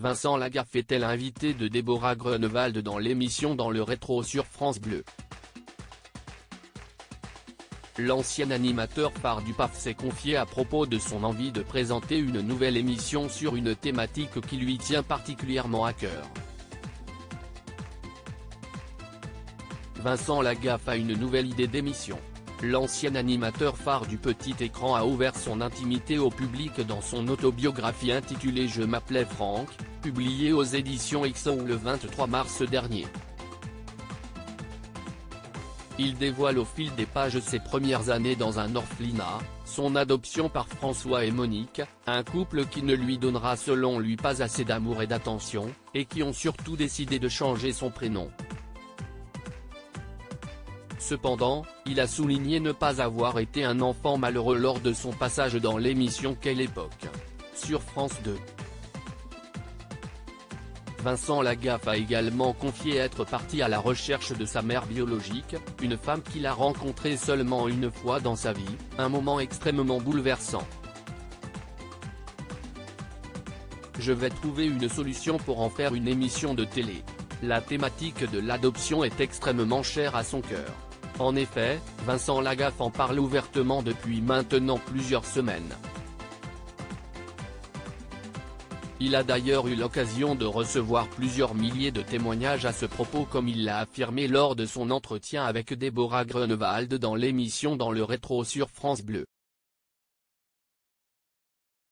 Vincent Lagaffe est-elle invité de Déborah Grunewald dans l'émission Dans le rétro sur France Bleu. L'ancien animateur phare du PAF s'est confié à propos de son envie de présenter une nouvelle émission sur une thématique qui lui tient particulièrement à cœur. Vincent Lagaffe a une nouvelle idée d'émission. L'ancien animateur phare du petit écran a ouvert son intimité au public dans son autobiographie intitulée Je m'appelais Franck, publiée aux éditions XO le 23 mars dernier. Il dévoile au fil des pages ses premières années dans un orphelinat, son adoption par François et Monique, un couple qui ne lui donnera selon lui pas assez d'amour et d'attention, et qui ont surtout décidé de changer son prénom. Cependant, il a souligné ne pas avoir été un enfant malheureux lors de son passage dans l'émission Quelle époque sur France 2. Vincent Lagaffe a également confié être parti à la recherche de sa mère biologique, une femme qu'il a rencontrée seulement une fois dans sa vie, un moment extrêmement bouleversant. Je vais trouver une solution pour en faire une émission de télé. La thématique de l'adoption est extrêmement chère à son cœur. En effet, Vincent Lagaffe en parle ouvertement depuis maintenant plusieurs semaines. Il a d'ailleurs eu l'occasion de recevoir plusieurs milliers de témoignages à ce propos comme il l'a affirmé lors de son entretien avec Déborah Grunewald dans l'émission Dans le rétro sur France Bleu.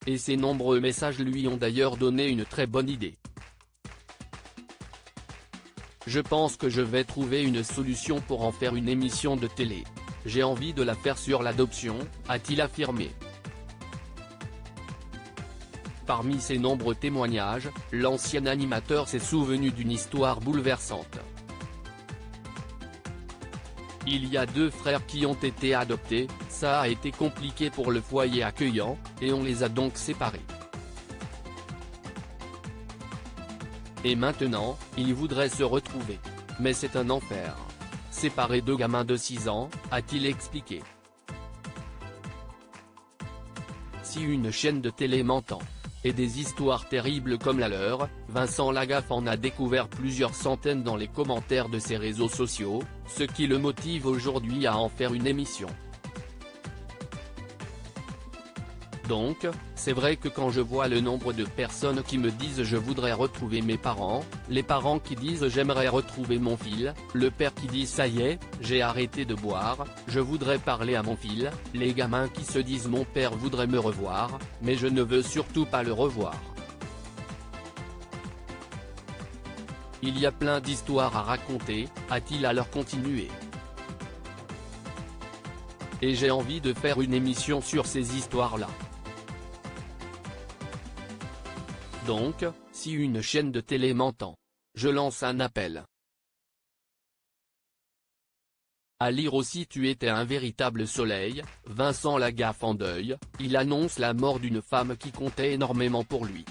Et ses nombreux messages lui ont d'ailleurs donné une très bonne idée. Je pense que je vais trouver une solution pour en faire une émission de télé. J'ai envie de la faire sur l'adoption, a-t-il affirmé. Parmi ses nombreux témoignages, l'ancien animateur s'est souvenu d'une histoire bouleversante. Il y a 2 frères qui ont été adoptés, ça a été compliqué pour le foyer accueillant, et on les a donc séparés. Et maintenant, ils voudraient se retrouver. Mais c'est un enfer. Séparer 2 gamins de 6 ans, a-t-il expliqué. Si une chaîne de télé m'entend. Et des histoires terribles comme la leur, Vincent Lagaffe en a découvert plusieurs centaines dans les commentaires de ses réseaux sociaux, ce qui le motive aujourd'hui à en faire une émission. Donc, c'est vrai que quand je vois le nombre de personnes qui me disent je voudrais retrouver mes parents, les parents qui disent j'aimerais retrouver mon fils, le père qui dit ça y est, j'ai arrêté de boire, je voudrais parler à mon fils, les gamins qui se disent mon père voudrait me revoir, mais je ne veux surtout pas le revoir. Il y a plein d'histoires à raconter, a-t-il alors continué. Et j'ai envie de faire une émission sur ces histoires-là. Donc, si une chaîne de télé m'entend, je lance un appel. À lire aussi Tu étais un véritable soleil, Vincent Lagaffe en deuil, il annonce la mort d'une femme qui comptait énormément pour lui.